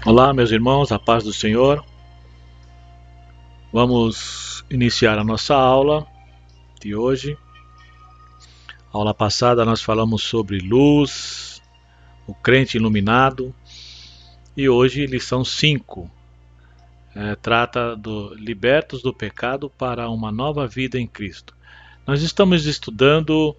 Olá, meus irmãos, a paz do Senhor. Vamos iniciar a nossa aula de hoje. Aula passada nós falamos sobre luz, o crente iluminado, e hoje lição 5. Trata do libertos do pecado para uma nova vida em Cristo. Nós estamos estudando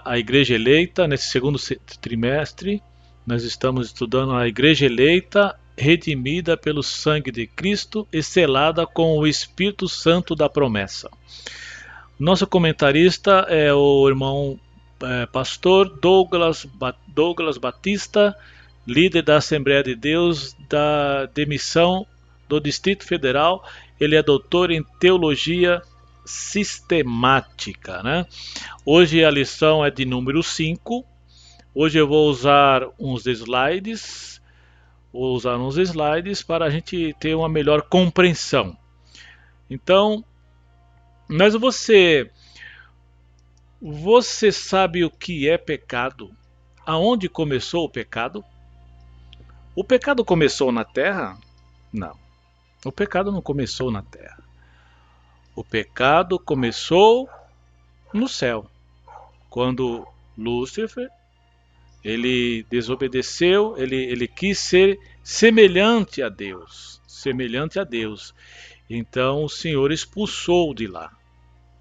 a igreja eleita nesse segundo trimestre. Nós estamos estudando a igreja eleita, redimida pelo sangue de Cristo e selada com o Espírito Santo da promessa. Nosso comentarista é o irmão pastor Douglas Batista, líder da Assembleia de Deus da Demissão do Distrito Federal. Ele é doutor em teologia sistemática, né? Hoje a lição é de número 5. Hoje eu vou usar uns slides. Para a gente ter uma melhor compreensão. Então, mas você sabe o que é pecado? Aonde começou o pecado? O pecado começou na terra? Não. O pecado não começou na terra. O pecado começou no céu. Quando Lúcifer, ele desobedeceu, ele quis ser semelhante a Deus. Então o Senhor expulsou de lá,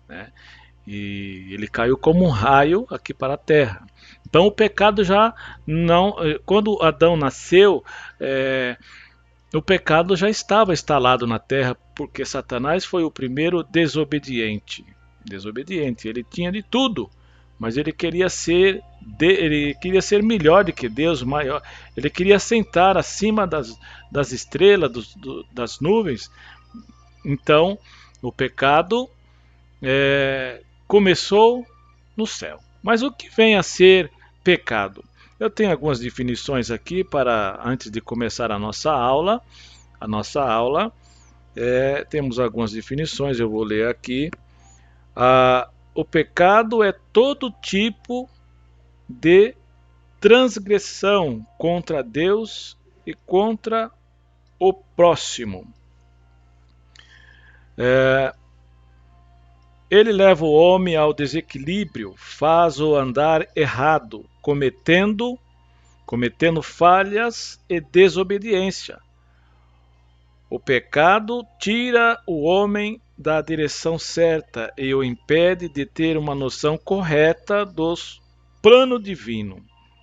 né? E ele caiu como um raio aqui para a terra. Então o pecado já não... Quando Adão nasceu, o pecado já estava instalado na terra, porque Satanás foi o primeiro desobediente. Ele tinha de tudo, mas ele queria ser melhor do que Deus, maior. Ele queria sentar acima das estrelas, das nuvens. Então o pecado começou no céu. Mas o que vem a ser pecado? Eu tenho algumas definições aqui para antes de começar a nossa aula. Temos algumas definições, eu vou ler aqui. O pecado é todo tipo de transgressão contra Deus e contra o próximo. Ele leva o homem ao desequilíbrio, faz-o andar errado, cometendo falhas e desobediência. O pecado tira o homem da direção certa e o impede de ter uma noção correta dos planos divinos.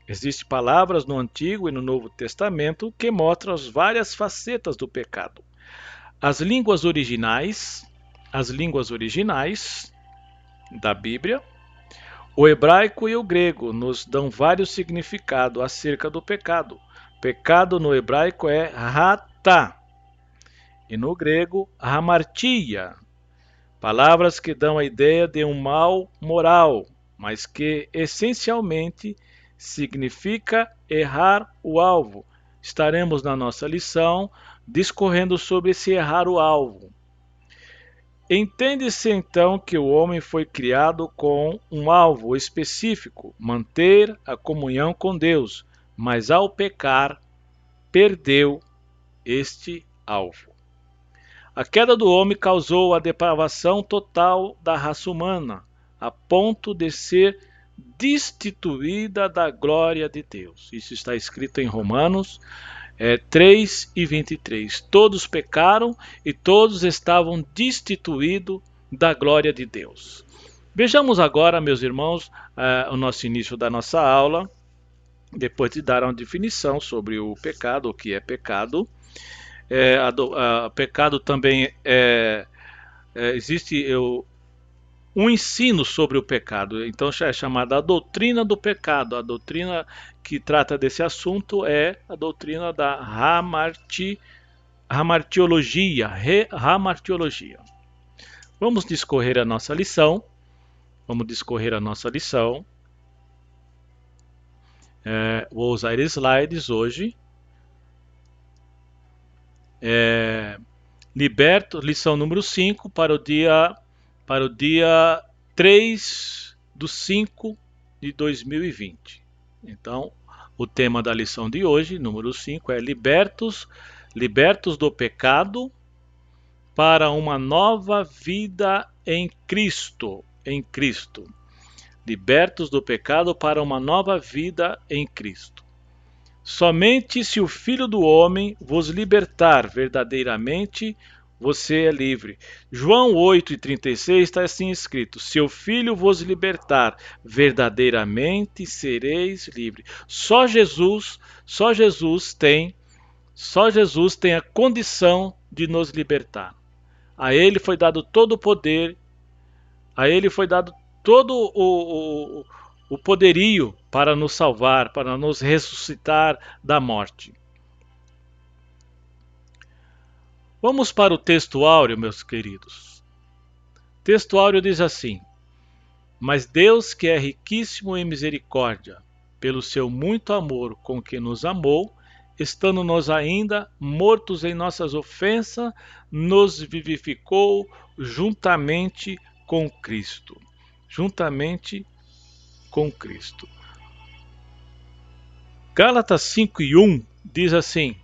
Existem palavras no Antigo e no Novo Testamento que mostram as várias facetas do pecado. As línguas originais da Bíblia, o hebraico e o grego nos dão vários significados acerca do pecado. Pecado no hebraico é ratá e no grego hamartia, palavras que dão a ideia de um mal moral, mas que essencialmente significa errar o alvo. Estaremos na nossa lição discorrendo sobre esse errar o alvo. Entende-se então que o homem foi criado com um alvo específico, manter a comunhão com Deus, mas ao pecar, perdeu este alvo. A queda do homem causou a depravação total da raça humana, a ponto de ser destituída da glória de Deus. Isso está escrito em Romanos 3:23. Todos pecaram e todos estavam destituídos da glória de Deus. Vejamos agora, meus irmãos, o nosso início da nossa aula, depois de dar uma definição sobre o pecado, o que é pecado. Pecado também existe um ensino sobre o pecado, então é chamada a doutrina do pecado. A doutrina que trata desse assunto é a doutrina da hamartiologia. Vamos discorrer a nossa lição. Vou usar slides hoje. Lição número 5 para o dia 3/5/2020. Então, O tema da lição de hoje, número 5, é libertos do pecado para uma nova vida em Cristo. Em Cristo. Libertos do pecado para uma nova vida em Cristo. Somente se o Filho do Homem vos libertar verdadeiramente, você é livre. João 8,36 está assim escrito: se o Filho vos libertar verdadeiramente, sereis livres. Só Jesus tem a condição de nos libertar. A Ele foi dado todo o poder, a Ele foi dado todo o poderio para nos salvar, para nos ressuscitar da morte. Vamos para o texto áureo, meus queridos. O texto áureo diz assim: mas Deus, que é riquíssimo em misericórdia, pelo seu muito amor com que nos amou, estando nós ainda mortos em nossas ofensas, nos vivificou juntamente com Cristo. Juntamente com Cristo. Gálatas 5:1 diz assim,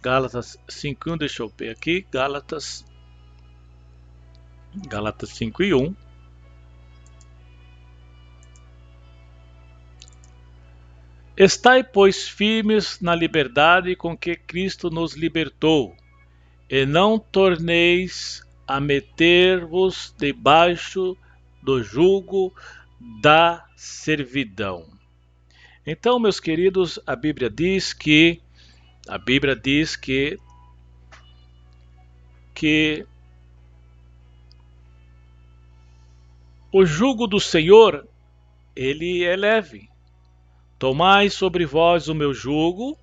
Gálatas 5:1, deixa eu ver aqui, Gálatas 5:1. Estai, pois, firmes na liberdade com que Cristo nos libertou, e não torneis a meter-vos debaixo do jugo da servidão. Então, meus queridos, a Bíblia diz que o jugo do Senhor, ele é leve. Tomai sobre vós o meu jugo,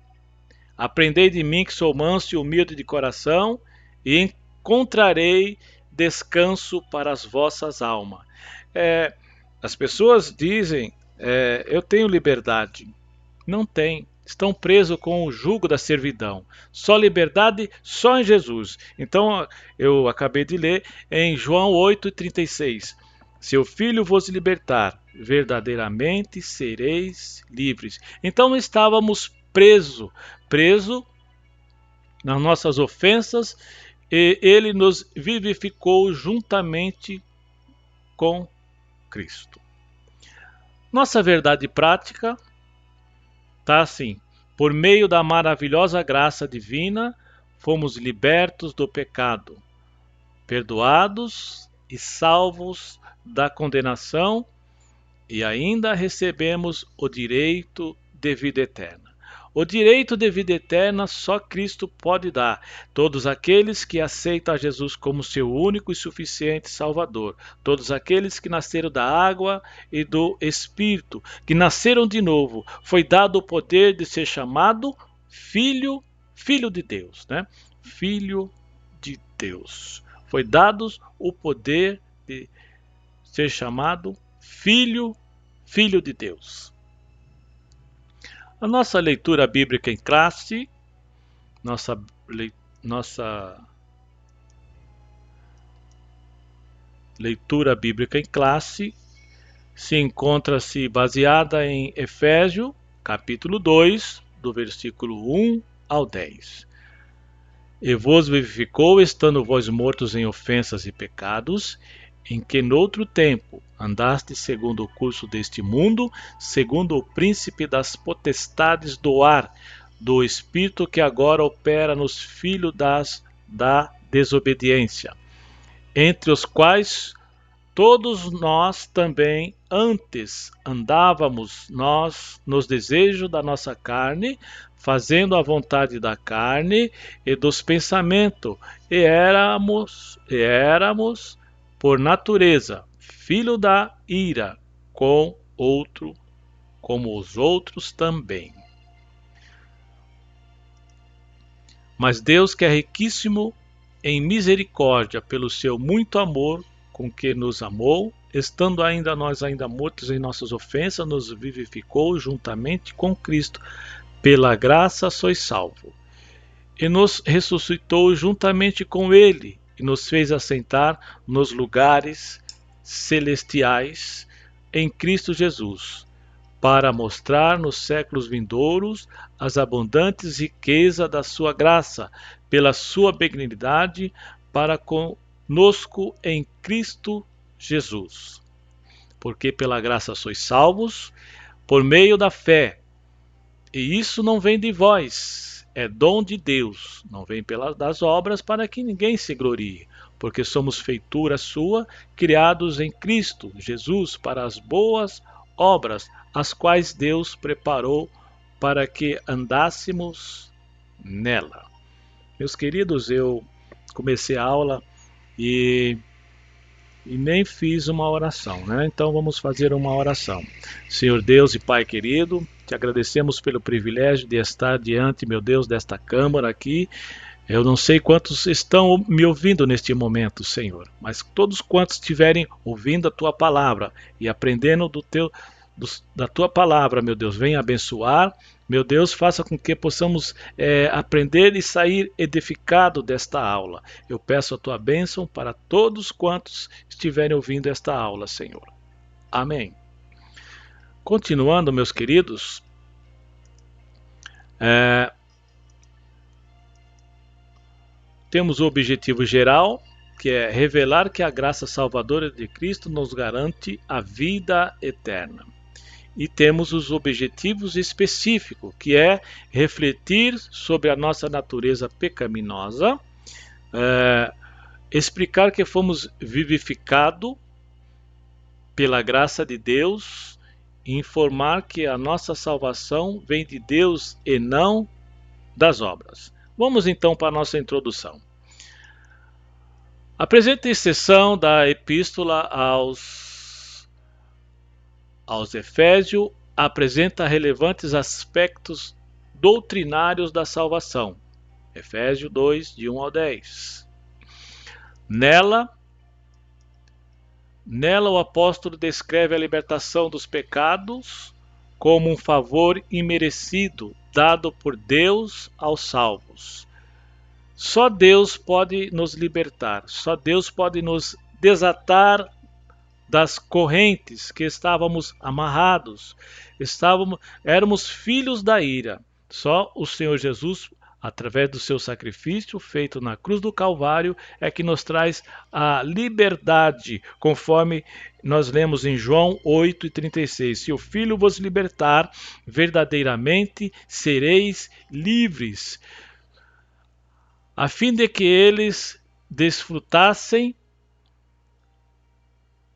aprendei de mim que sou manso e humilde de coração, e encontrarei descanso para as vossas almas. As pessoas dizem, eu tenho liberdade. Não tem. Estão presos com o jugo da servidão. Só liberdade, só em Jesus. Então, eu acabei de ler em João 8,36. Se o Filho vos libertar, verdadeiramente sereis livres. Então, estávamos presos nas nossas ofensas, e Ele nos vivificou juntamente com Cristo. Nossa verdade prática está assim: por meio da maravilhosa graça divina, fomos libertos do pecado, perdoados e salvos da condenação, e ainda recebemos o direito de vida eterna. O direito de vida eterna só Cristo pode dar. Todos aqueles que aceitam a Jesus como seu único e suficiente Salvador. Todos aqueles que nasceram da água e do Espírito, que nasceram de novo, foi dado o poder de ser chamado filho de Deus, né? Filho de Deus. Foi dado o poder de ser chamado filho de Deus. A nossa leitura bíblica em classe, nossa leitura bíblica em classe se encontra-se baseada em Efésios, capítulo 2, do versículo 1 ao 10. E vos vivificou, estando vós mortos em ofensas e pecados, em que noutro tempo andaste segundo o curso deste mundo, segundo o príncipe das potestades do ar, do espírito que agora opera nos filhos da desobediência, entre os quais todos nós também antes andávamos nós nos desejos da nossa carne, fazendo a vontade da carne e dos pensamentos, e éramos por natureza filho da ira, como os outros também. Mas Deus, que é riquíssimo em misericórdia, pelo seu muito amor com que nos amou, estando nós ainda mortos em nossas ofensas, nos vivificou juntamente com Cristo. Pela graça sois salvos. E nos ressuscitou juntamente com Ele, e nos fez assentar nos lugares celestiais em Cristo Jesus, para mostrar nos séculos vindouros as abundantes riquezas da sua graça, pela sua benignidade para conosco em Cristo Jesus. Porque pela graça sois salvos, por meio da fé. E isso não vem de vós, é dom de Deus, não vem das obras para que ninguém se glorie, porque somos feitura sua, criados em Cristo Jesus para as boas obras, as quais Deus preparou para que andássemos nela. Meus queridos, eu comecei a aula e nem fiz uma oração, né? Então vamos fazer uma oração. Senhor Deus e Pai querido, te agradecemos pelo privilégio de estar diante, meu Deus, desta câmara aqui. Eu não sei quantos estão me ouvindo neste momento, Senhor, mas todos quantos estiverem ouvindo a tua palavra e aprendendo da tua palavra, meu Deus, venha abençoar. Meu Deus, faça com que possamos aprender e sair edificado desta aula. Eu peço a tua bênção para todos quantos estiverem ouvindo esta aula, Senhor. Amém. Continuando, meus queridos, temos o objetivo geral, que é revelar que a graça salvadora de Cristo nos garante a vida eterna. E temos os objetivos específicos, que é refletir sobre a nossa natureza pecaminosa, explicar que fomos vivificados pela graça de Deus, e informar que a nossa salvação vem de Deus e não das obras. Vamos então para a nossa introdução. A presente seção da Epístola aos Efésios apresenta relevantes aspectos doutrinários da salvação. Efésios 2, de 1 ao 10. Nela o apóstolo descreve a libertação dos pecados como um favor imerecido dado por Deus aos salvos. Só Deus pode nos libertar, só Deus pode nos desatar das correntes que estávamos amarrados, éramos filhos da ira. Só o Senhor Jesus, através do seu sacrifício feito na cruz do Calvário, é que nos traz a liberdade, conforme nós lemos em João 8:36. Se o Filho vos libertar, verdadeiramente sereis livres, a fim de que eles desfrutassem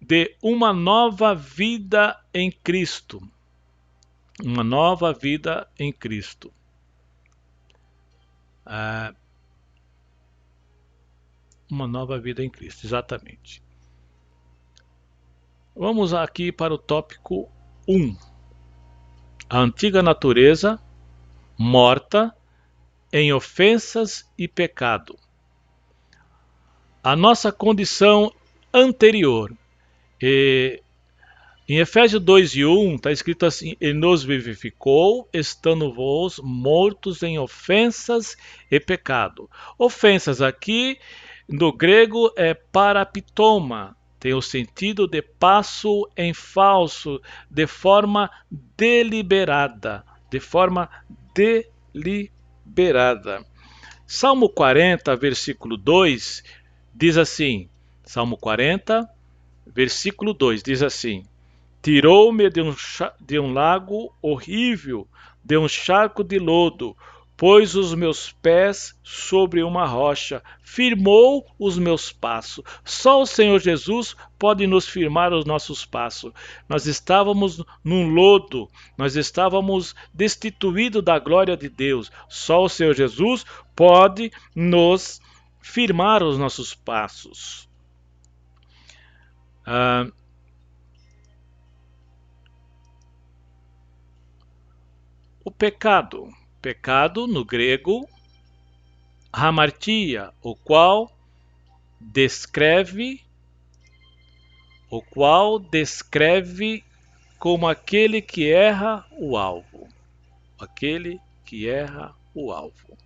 de uma nova vida em Cristo. Uma nova vida em Cristo. Uma nova vida em Cristo, exatamente. Vamos aqui para o tópico 1. A antiga natureza morta em ofensas e pecado. A nossa condição anterior. Em Efésios 2:1 está escrito assim: Ele nos vivificou, estando vós mortos em ofensas e pecado. Ofensas aqui no grego é parapitoma, tem o sentido de passo em falso, de forma deliberada. Salmo 40, versículo 2 diz assim: Salmo 40, versículo 2 diz assim: Tirou-me de um lago horrível, de um charco de lodo, pôs os meus pés sobre uma rocha, firmou os meus passos. Só o Senhor Jesus pode nos firmar os nossos passos. Nós estávamos num lodo, nós estávamos destituídos da glória de Deus. Só o Senhor Jesus pode nos firmar os nossos passos. O pecado no grego, hamartia, o qual descreve como aquele que erra o alvo. Aquele que erra o alvo.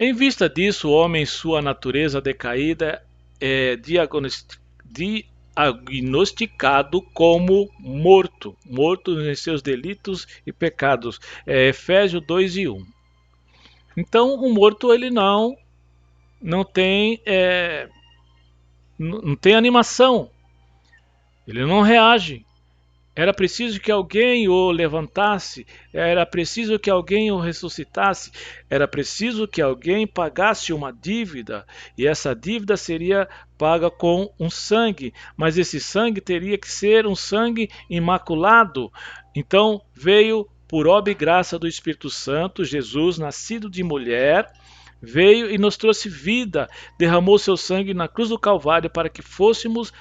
Em vista disso, o homem, sua natureza decaída, é agnosticado como morto em seus delitos e pecados. Efésios 2:1. Então, o morto ele não tem não tem animação, ele não reage. Era preciso que alguém o levantasse, era preciso que alguém o ressuscitasse, era preciso que alguém pagasse uma dívida, e essa dívida seria paga com um sangue, mas esse sangue teria que ser um sangue imaculado. Então veio, por obra e graça do Espírito Santo, Jesus, nascido de mulher, veio e nos trouxe vida, derramou seu sangue na cruz do Calvário para que fôssemos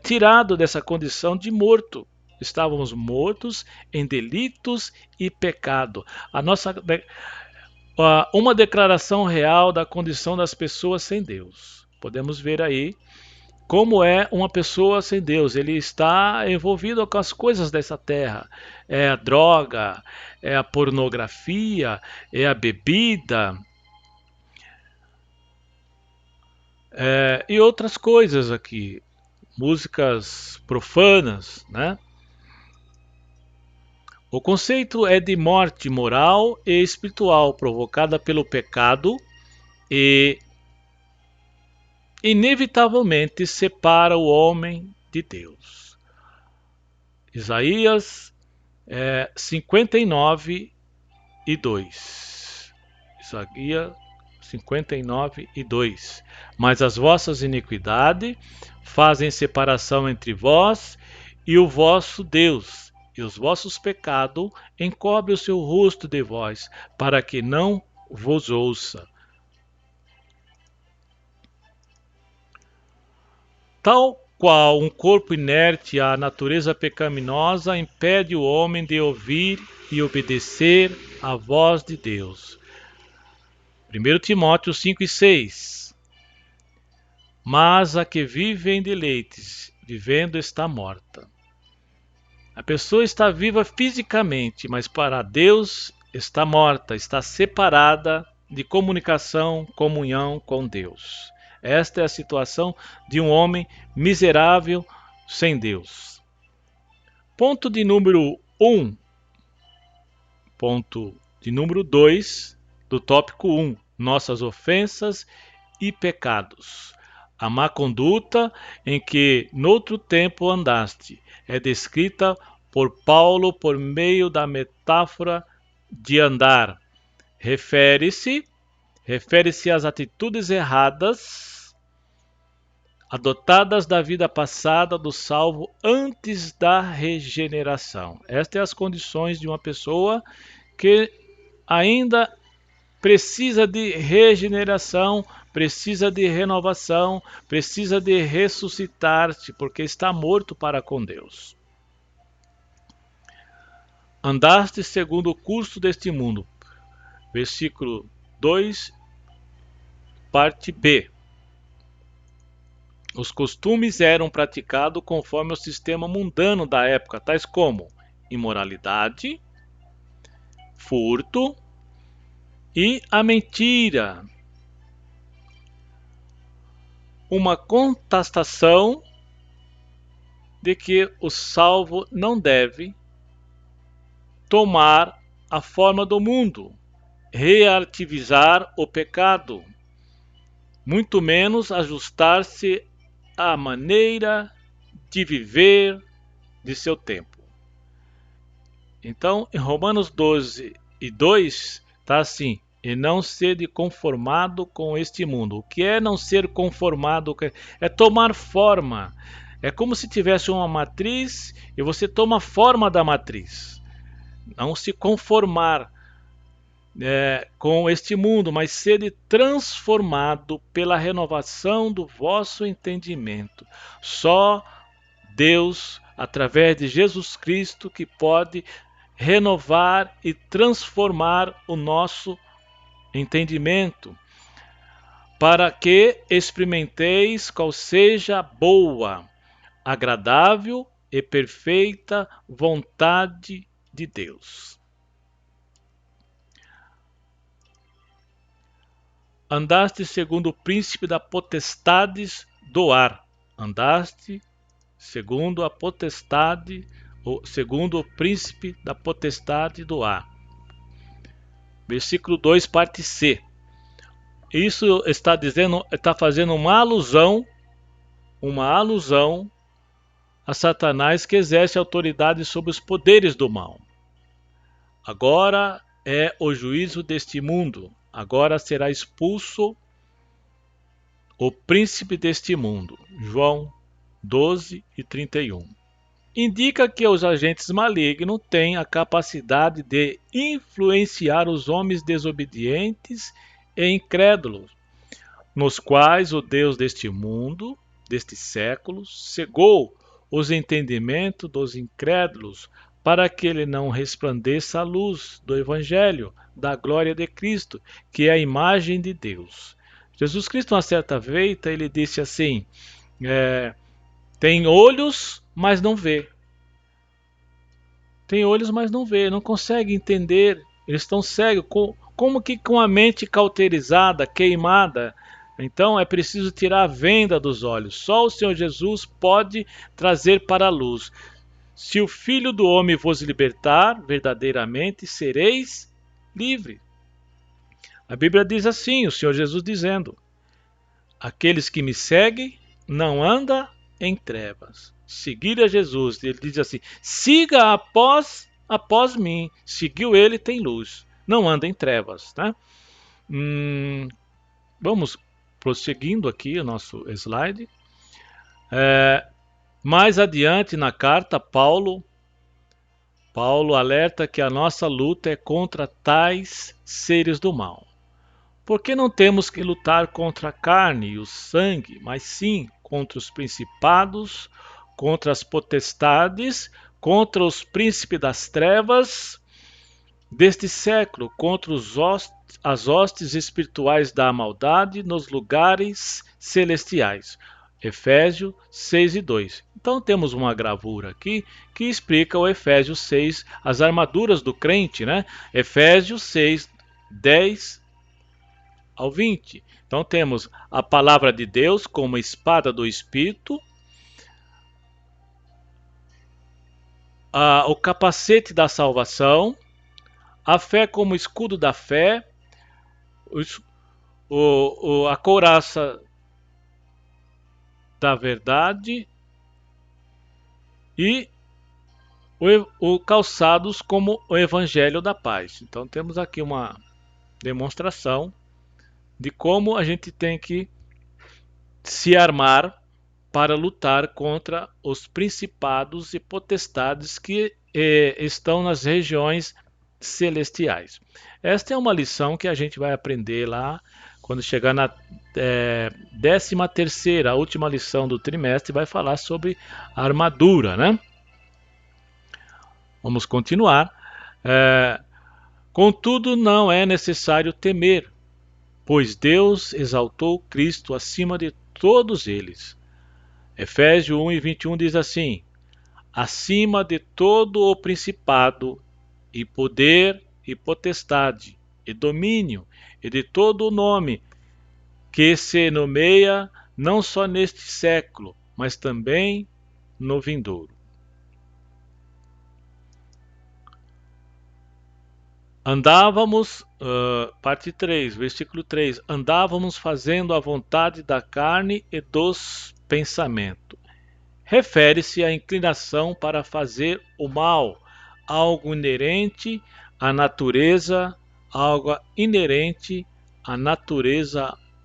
tirados dessa condição de morto. Estávamos mortos em delitos e pecado. Uma declaração real da condição das pessoas sem Deus. Podemos ver aí como é uma pessoa sem Deus. Ele está envolvido com as coisas dessa terra. É a droga, é a pornografia, é a bebida, e outras coisas aqui. Músicas profanas, né? O conceito é de morte moral e espiritual provocada pelo pecado e inevitavelmente separa o homem de Deus. Isaías 59:2. Isaías 59:2. Mas as vossas iniquidades fazem separação entre vós e o vosso Deus, e os vossos pecados encobre o seu rosto de vós, para que não vos ouça. Tal qual um corpo inerte à natureza pecaminosa impede o homem de ouvir e obedecer à voz de Deus. 1 Timóteo 5:6. Mas a que vive em deleites, vivendo está morta. A pessoa está viva fisicamente, mas para Deus está morta, está separada de comunhão com Deus. Esta é a situação de um homem miserável sem Deus. Ponto de número 1. Ponto de número 2 do tópico 1. Nossas ofensas e pecados. A má conduta em que noutro tempo andaste é descrita por Paulo por meio da metáfora de andar. Refere-se às atitudes erradas adotadas da vida passada do salvo antes da regeneração. Estas são as condições de uma pessoa que ainda precisa de regeneração, precisa de renovação, precisa de ressuscitar-se, porque está morto para com Deus. Andaste segundo o curso deste mundo. Versículo 2, parte B. Os costumes eram praticados conforme o sistema mundano da época, tais como imoralidade, furto e a mentira. Uma contestação de que o salvo não deve tomar a forma do mundo, relativizar o pecado, muito menos ajustar-se à maneira de viver de seu tempo. Então, em Romanos 12:2 está assim: e não ser conformado com este mundo. O que é não ser conformado? É tomar forma. É como se tivesse uma matriz e você toma a forma da matriz. Não se conformar com este mundo, mas ser transformado pela renovação do vosso entendimento. Só Deus, através de Jesus Cristo, que pode renovar e transformar o nosso entendimento, para que experimenteis qual seja a boa, agradável e perfeita vontade de Deus. Andaste segundo o príncipe da potestades do ar. Andaste segundo a potestade, ou segundo o príncipe da potestade do ar. Versículo 2, parte C. Isso está fazendo uma alusão a Satanás, que exerce autoridade sobre os poderes do mal. Agora é o juízo deste mundo. Agora será expulso o príncipe deste mundo. João 12 e 31. Indica que os agentes malignos têm a capacidade de influenciar os homens desobedientes e incrédulos, nos quais o Deus deste mundo, deste século, cegou os entendimentos dos incrédulos, para que ele não resplandeça a luz do Evangelho, da glória de Cristo, que é a imagem de Deus. Jesus Cristo, uma certa feita, ele disse assim, tem olhos, mas não vê. Tem olhos, mas não vê, não consegue entender, eles estão cegos, como que com a mente cauterizada, queimada. Então é preciso tirar a venda dos olhos. Só o Senhor Jesus pode trazer para a luz. Se o Filho do Homem vos libertar, verdadeiramente sereis livres. A Bíblia diz assim, o Senhor Jesus dizendo, aqueles que me seguem não andam em trevas. Seguir a Jesus, ele diz assim, siga após mim. Seguiu ele, tem luz. Não anda em trevas. Tá? Vamos prosseguindo aqui o nosso slide. Mais adiante na carta, Paulo alerta que a nossa luta é contra tais seres do mal. Porque não temos que lutar contra a carne e o sangue, mas sim contra os principados, contra as potestades, contra os príncipes das trevas deste século, contra as hostes espirituais da maldade nos lugares celestiais. Efésios 6 e 2. Então temos uma gravura aqui que explica o Efésios 6, as armaduras do crente, né? Efésios 6, 10 ao 20. Então temos a palavra de Deus como espada do Espírito, o capacete da salvação, a fé como escudo da fé, a couraça da verdade e o calçados como o evangelho da paz. Então temos aqui uma demonstração de como a gente tem que se armar para lutar contra os principados e potestades que estão nas regiões celestiais. Esta é uma lição que a gente vai aprender lá quando chegar na 13ª, a última lição do trimestre, vai falar sobre a armadura, né? Vamos continuar. Contudo, não é necessário temer, pois Deus exaltou Cristo acima de todos eles. Efésios 1 e 21 diz assim, acima de todo o principado e poder e potestade e domínio e de todo o nome que se nomeia não só neste século, mas também no vindouro. Andávamos, parte 3, versículo 3, andávamos fazendo a vontade da carne e dos pensamentos. Refere-se à inclinação para fazer o mal, algo inerente à natureza,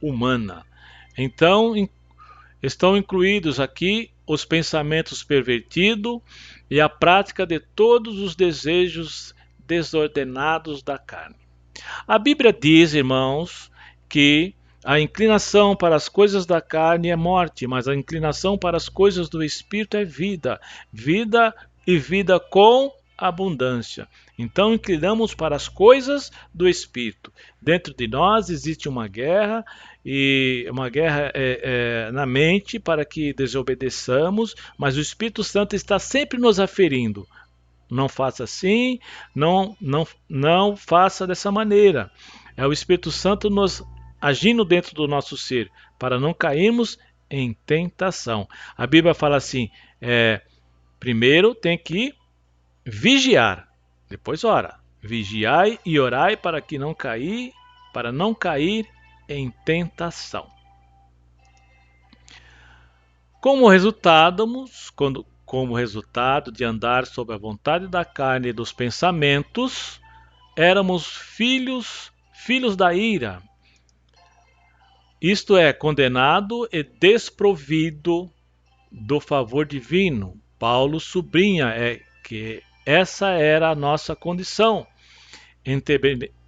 humana. Então, estão incluídos aqui os pensamentos pervertidos e a prática de todos os desejos desordenados da carne. A Bíblia diz, irmãos, que a inclinação para as coisas da carne é morte, mas a inclinação para as coisas do Espírito é vida. Vida e vida com abundância. Então inclinamos para as coisas do Espírito. Dentro de nós existe uma guerra, e uma guerra na mente para que desobedeçamos, mas o Espírito Santo está sempre nos aferindo. Não faça assim, não faça dessa maneira. É o Espírito Santo nos agindo dentro do nosso ser, para não cairmos em tentação. A Bíblia fala assim, primeiro tem que vigiar, depois ora. Vigiai e orai para não cair em tentação. Como resultado de andar sob a vontade da carne e dos pensamentos, éramos filhos da ira. Isto é, condenado e desprovido do favor divino. Paulo sublinha que essa era a nossa condição.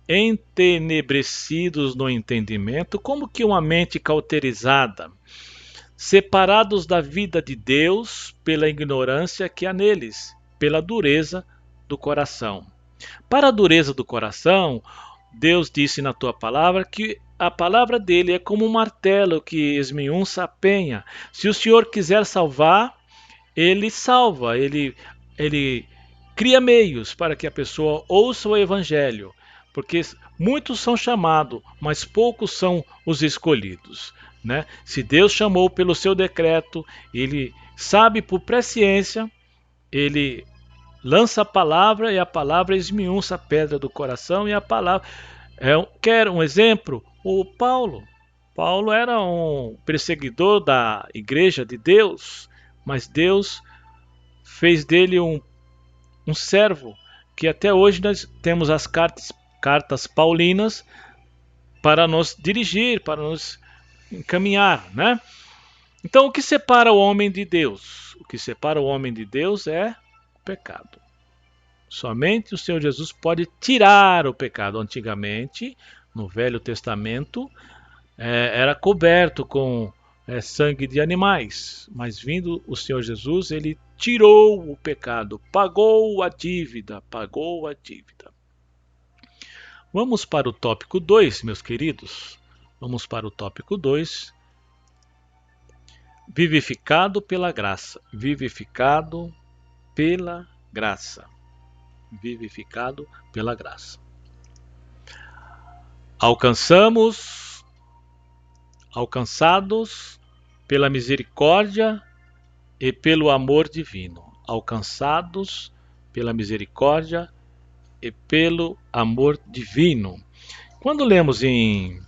Entenebrecidos no entendimento, como que uma mente cauterizada, separados da vida de Deus pela ignorância que há neles, pela dureza do coração. Para a dureza do coração, Deus disse na tua palavra que a palavra dele é como um martelo que esmiuça a penha. Se o Senhor quiser salvar, ele salva, ele cria meios para que a pessoa ouça o evangelho, porque muitos são chamados, mas poucos são os escolhidos, né? Se Deus chamou pelo seu decreto, ele sabe por presciência, ele lança a palavra e a palavra esmiuça a pedra do coração e a palavra... Quer um exemplo? O Paulo. Paulo era um perseguidor da igreja de Deus, mas Deus fez dele um servo, que até hoje nós temos as cartas paulinas para nos dirigir, para nos encaminhar, né? Então, o que separa o homem de Deus? O que separa o homem de Deus é o pecado. Somente o Senhor Jesus pode tirar o pecado. Antigamente, no Velho Testamento, era coberto com sangue de animais, mas vindo o Senhor Jesus, ele tirou o pecado, pagou a dívida. Vamos para o tópico 2, meus queridos. Vamos para o tópico 2. Vivificado pela graça. Vivificado pela graça. Vivificado pela graça. Alcançados pela misericórdia e pelo amor divino. Alcançados pela misericórdia e pelo amor divino. Quando lemos em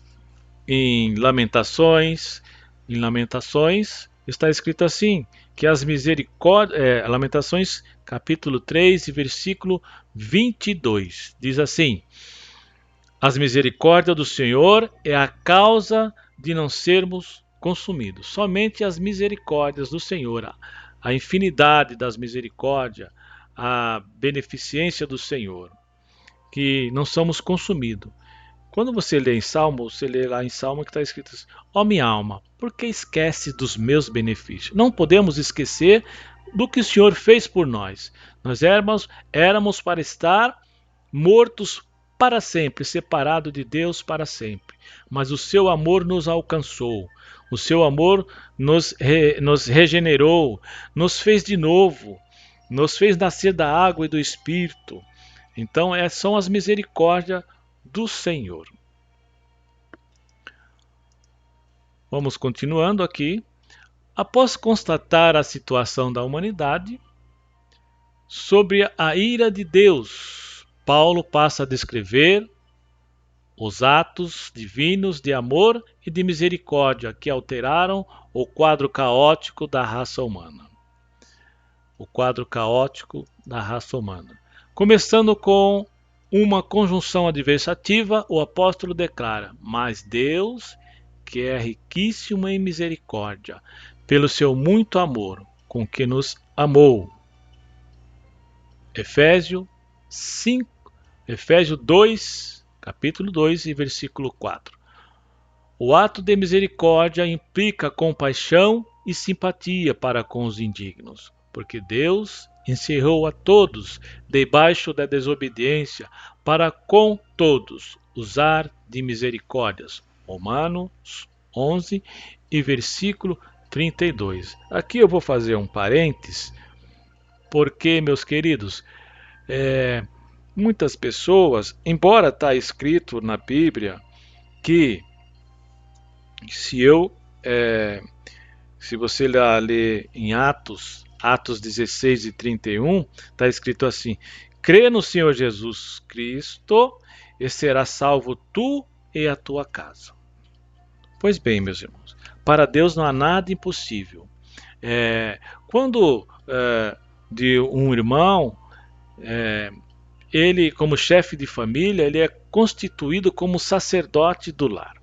Lamentações, está escrito assim, que as misericórdias, Lamentações capítulo 3, versículo 22, diz assim: as misericórdias do Senhor é a causa de não sermos consumidos. Somente as misericórdias do Senhor, a infinidade das misericórdias, a beneficência do Senhor, que não somos consumidos. Quando você lê em Salmo, você lê lá em Salmo que está escrito assim: ó minha alma, por que esquece dos meus benefícios? Não podemos esquecer do que o Senhor fez por nós. Nós éramos para estar mortos para sempre, separados de Deus para sempre. Mas o seu amor nos alcançou. O seu amor nos regenerou, nos fez de novo, nos fez nascer da água e do Espírito. Então, são as misericórdias do Senhor. Vamos continuando aqui. Após constatar a situação da humanidade sobre a ira de Deus, Paulo passa a descrever os atos divinos de amor e de misericórdia que alteraram o quadro caótico da raça humana. Começando com uma conjunção adversativa, o apóstolo declara: mas Deus, que é riquíssimo em misericórdia, pelo seu muito amor com que nos amou. Efésios 2, capítulo 2 e versículo 4. O ato de misericórdia implica compaixão e simpatia para com os indignos, porque Deus encerrou a todos debaixo da desobediência para com todos usar de misericórdias. Romanos 11 e versículo 32. Aqui eu vou fazer um parênteses, porque, meus queridos, muitas pessoas, embora está escrito na Bíblia que se eu Se você ler em Atos 16 e 31, está escrito assim: crê no Senhor Jesus Cristo e serás salvo tu e a tua casa. Pois bem, meus irmãos, para Deus não há nada impossível. Quando de um irmão, ele, como chefe de família, ele é constituído como sacerdote do lar.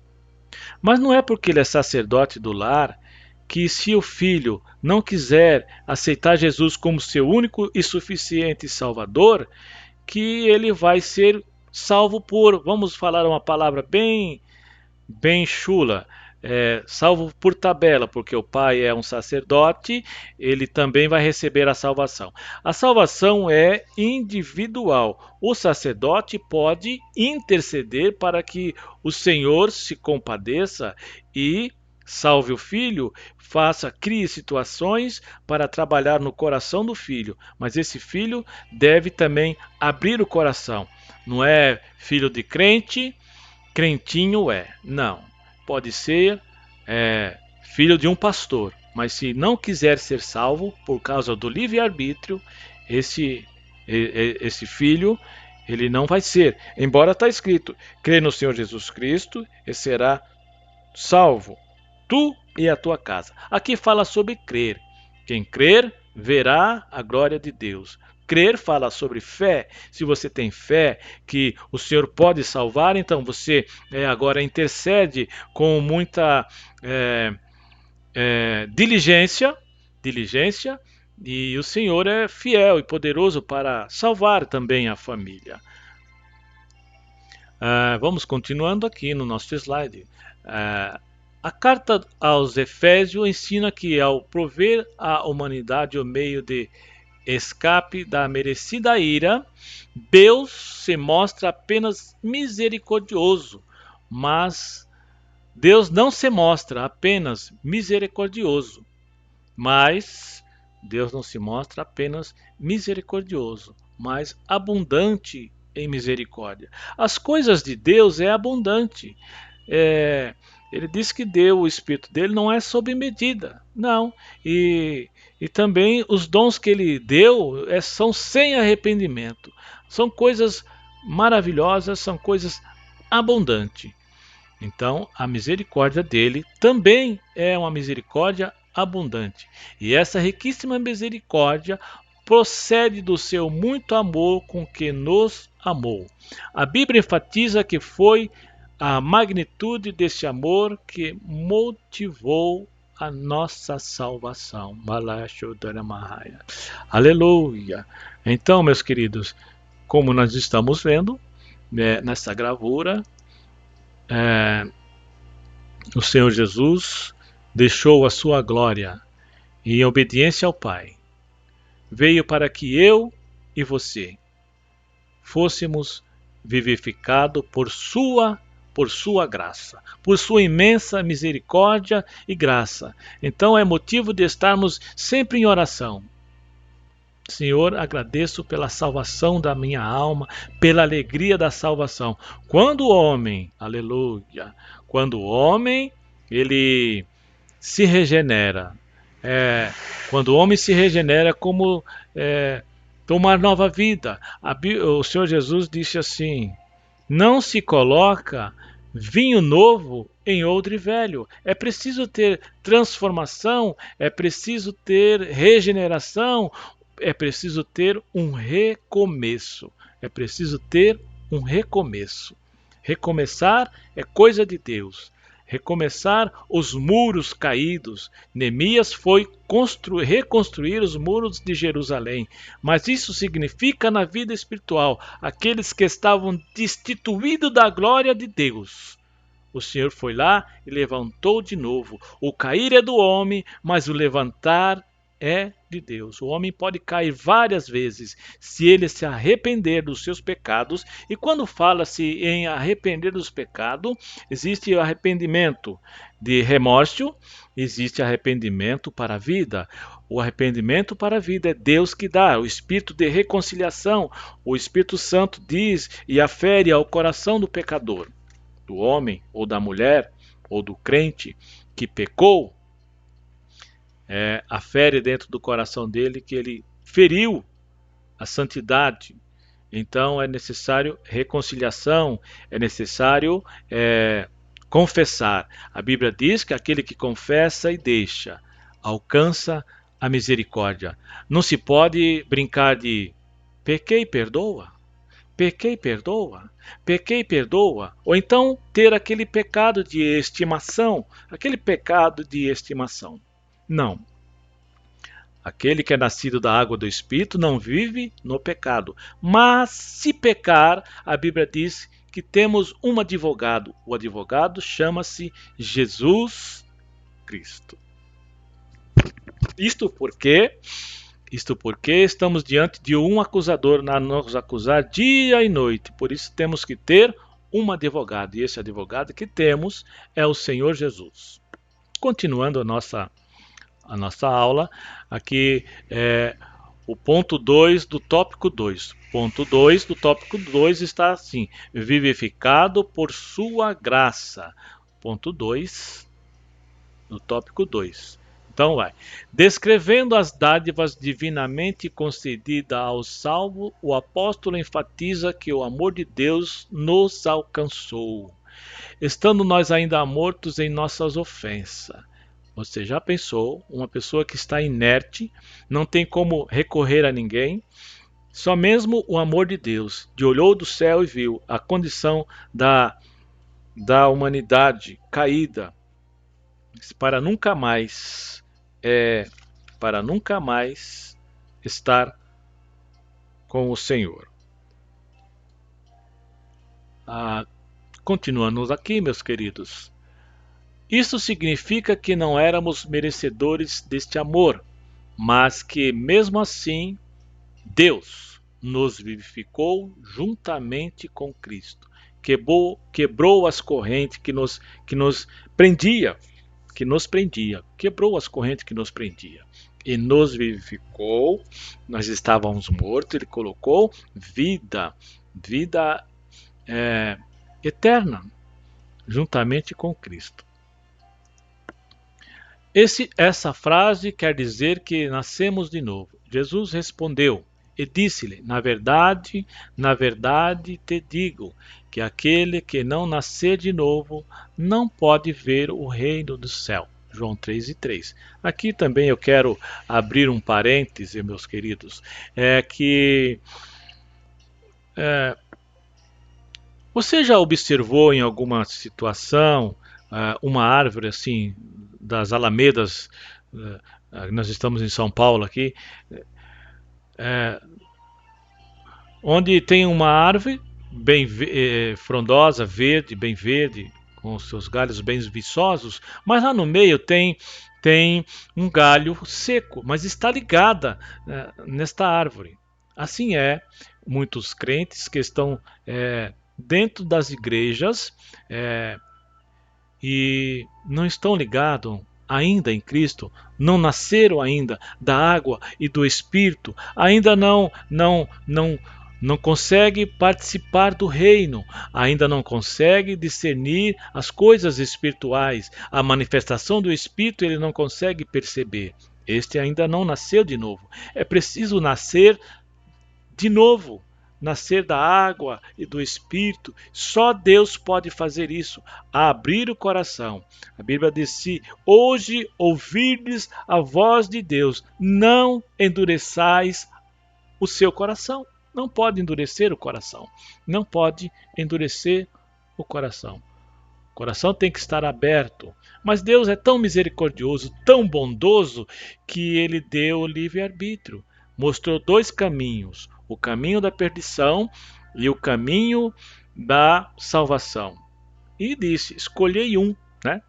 Mas não é porque ele é sacerdote do lar que, se o filho não quiser aceitar Jesus como seu único e suficiente Salvador, que ele vai ser salvo por, vamos falar uma palavra bem chula, salvo por tabela, porque o pai é um sacerdote, ele também vai receber a salvação. A salvação é individual. O sacerdote pode interceder para que o Senhor se compadeça e salve o filho, crie situações para trabalhar no coração do filho, mas esse filho deve também abrir o coração. Não é filho de crente, crentinho não. Pode ser filho de um pastor, mas se não quiser ser salvo por causa do livre-arbítrio, esse filho, ele não vai ser. Embora está escrito, crê no Senhor Jesus Cristo e será salvo, tu e a tua casa. Aqui fala sobre crer. Quem crer, verá a glória de Deus. Crer fala sobre fé. Se você tem fé que o Senhor pode salvar, então você agora intercede com muita diligência, e o Senhor é fiel e poderoso para salvar também a família. Vamos continuando aqui no nosso slide. A carta aos Efésios ensina que, ao prover à humanidade o meio de escape da merecida ira, Deus se mostra apenas misericordioso, mas Deus não se mostra apenas misericordioso, mas Deus não se mostra apenas misericordioso, mas abundante em misericórdia. As coisas de Deus é abundante. Ele diz que deu o Espírito dele não é sob medida, não. E também os dons que ele deu são sem arrependimento. São coisas maravilhosas, são coisas abundantes. Então, a misericórdia dele também é uma misericórdia abundante. E essa riquíssima misericórdia procede do seu muito amor com que nos amou. A Bíblia enfatiza que foi a magnitude desse amor que motivou a nossa salvação. Aleluia! Então, meus queridos, como nós estamos vendo nessa gravura, o Senhor Jesus deixou a sua glória e, em obediência ao Pai, veio para que eu e você fôssemos vivificados por sua graça, por sua imensa misericórdia e graça. Então é motivo de estarmos sempre em oração. Senhor, agradeço pela salvação da minha alma, pela alegria da salvação. Quando o homem, aleluia, quando o homem, ele se regenera, quando o homem se regenera, como tomar nova vida. O Senhor Jesus disse assim: não se coloca vinho novo em odre velho. É preciso ter transformação, é preciso ter regeneração, é preciso ter um recomeço. É preciso ter um recomeço. Recomeçar é coisa de Deus. Recomeçar os muros caídos. Neemias foi reconstruir os muros de Jerusalém. Mas isso significa, na vida espiritual, aqueles que estavam destituídos da glória de Deus. O Senhor foi lá e levantou de novo. O cair é do homem, mas o levantar é de Deus. O homem pode cair várias vezes se ele se arrepender dos seus pecados. E quando fala-se em arrepender dos pecados, existe o arrependimento de remorso, existe arrependimento para a vida. O arrependimento para a vida é Deus que dá, o espírito de reconciliação. O Espírito Santo diz e afere ao coração do pecador, do homem ou da mulher ou do crente que pecou. afere dentro do coração dele que ele feriu a santidade. Então é necessário reconciliação, é necessário confessar. A Bíblia diz que aquele que confessa e deixa alcança a misericórdia. Não se pode brincar de pequei e perdoa, pequei e perdoa, pequei e perdoa. Ou então ter aquele pecado de estimação, Não. Aquele que é nascido da água do Espírito não vive no pecado. Mas se pecar, a Bíblia diz que temos um advogado. O advogado chama-se Jesus Cristo. Isto porque estamos diante de um acusador a nos acusar dia e noite. Por isso temos que ter um advogado. E esse advogado que temos é o Senhor Jesus. Continuando a nossa aula, aqui o ponto 2 do tópico 2. Ponto 2 do tópico 2 está assim: vivificado por sua graça. Ponto 2 do tópico 2. Então vai. Descrevendo as dádivas divinamente concedidas ao salvo, o apóstolo enfatiza que o amor de Deus nos alcançou, estando nós ainda mortos em nossas ofensas. Você já pensou, uma pessoa que está inerte, não tem como recorrer a ninguém, só mesmo o amor de Deus, de olhou do céu e viu a condição da humanidade caída, para nunca mais estar com o Senhor. Continuamos aqui, meus queridos. Isso significa que não éramos merecedores deste amor, mas que, mesmo assim, Deus nos vivificou juntamente com Cristo. Quebrou as correntes que nos prendia, quebrou as correntes que nos prendia e nos vivificou. Nós estávamos mortos, ele colocou vida eterna juntamente com Cristo. Essa frase quer dizer que nascemos de novo. Jesus respondeu e disse-lhe: na verdade te digo que aquele que não nascer de novo não pode ver o reino do céu. João 3:3. Aqui também eu quero abrir um parêntese, meus queridos, você já observou em alguma situação uma árvore assim, das alamedas, nós estamos em São Paulo aqui, onde tem uma árvore bem frondosa, bem verde, com seus galhos bem viçosos, mas lá no meio tem um galho seco, mas está ligada nesta árvore. Assim muitos crentes que estão dentro das igrejas e não estão ligados ainda em Cristo, não nasceram ainda da água e do Espírito, ainda não consegue participar do reino, ainda não consegue discernir as coisas espirituais, a manifestação do Espírito ele não consegue perceber. Este ainda não nasceu de novo. É preciso nascer de novo, nascer da água e do Espírito. Só Deus pode fazer isso, abrir o coração. A Bíblia diz: se hoje ouvirdes a voz de Deus, não endureçais o seu coração. Não pode endurecer o coração. Não pode endurecer o coração. O coração tem que estar aberto. Mas Deus é tão misericordioso, tão bondoso, que Ele deu o livre-arbítrio. Mostrou dois caminhos: o caminho da perdição e o caminho da salvação. E disse: escolhei um, né?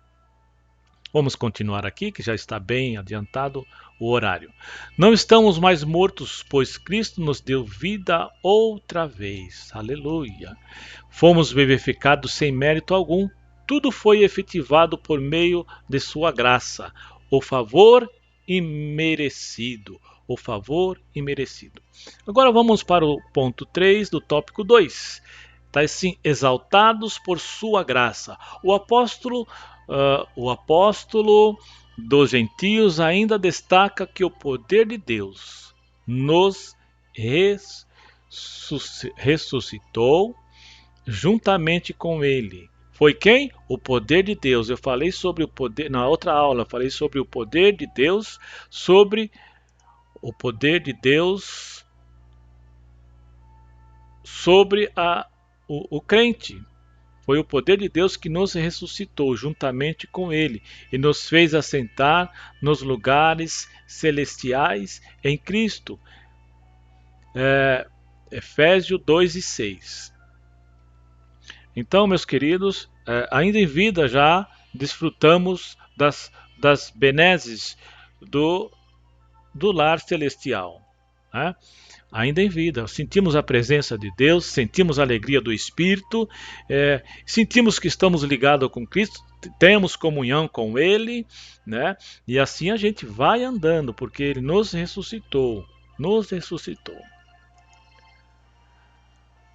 Vamos continuar aqui, que já está bem adiantado o horário. Não estamos mais mortos, pois Cristo nos deu vida outra vez. Aleluia. Fomos vivificados sem mérito algum. Tudo foi efetivado por meio de sua graça. O favor imerecido. O favor imerecido. Agora vamos para o ponto 3 do tópico 2. Está assim: exaltados por sua graça. O apóstolo dos gentios ainda destaca que o poder de Deus nos ressuscitou juntamente com ele. Foi quem? O poder de Deus. Eu falei sobre o poder, na outra aula, eu falei sobre o poder de Deus, sobre o poder de Deus sobre o crente. Foi o poder de Deus que nos ressuscitou juntamente com ele e nos fez assentar nos lugares celestiais em Cristo. Efésios 2:6. Então, meus queridos, ainda em vida já desfrutamos das benesses do lar celestial, né? Ainda em vida, sentimos a presença de Deus, sentimos a alegria do Espírito, sentimos que estamos ligados com Cristo, temos comunhão com Ele, né? E assim a gente vai andando, porque Ele nos ressuscitou,